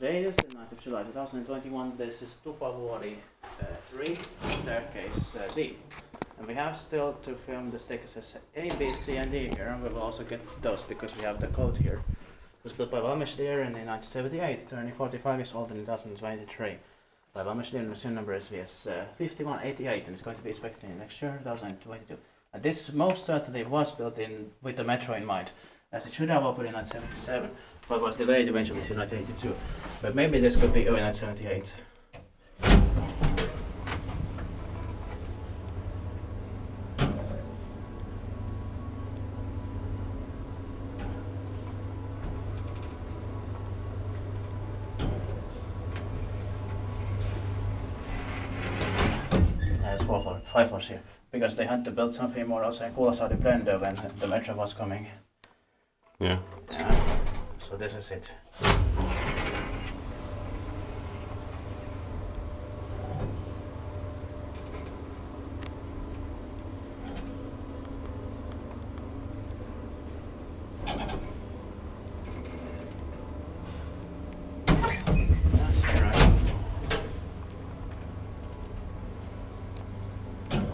Today is the 9th of July 2021. This is Tupavuori 3, staircase D. And we have still to film the staircases A, B, C, and D here, and we will also get to those because we have the code here. It was built by ValmetSchlieren in 1978, turning 45 years old in 2023. By ValmetSchlieren, the serial number is VS 5188, and it's going to be expected in next year, 2022. And this most certainly was built in with the metro in mind, as it should have opened in 1977, but was delayed eventually to 1982. But maybe this could be early 1978. There's 5 floors here, because they had to build something more also in Kulosaari Blender when the metro was coming. Yeah. So this is it.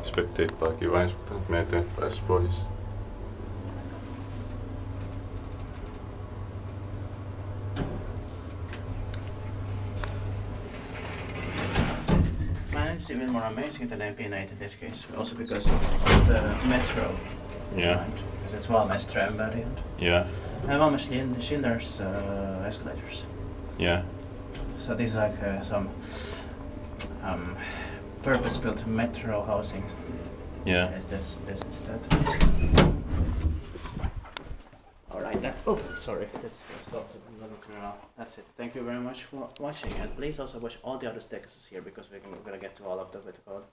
Spekteeppaakin vain, mutta me eteenpäin pois. It's even more amazing than MP8 in this case, also because of the metro. Yeah. Right? Because it's ValmetSchlieren variant. Yeah. And ValmetSchlieren escalators. Yeah. So these are like some purpose-built metro housing. Yeah. This instead. Alright, sorry, this stopped. I'm gonna turn it off. That's it. Thank you very much for watching, and please also watch all the other staircases here because we're gonna get to all of them with the code.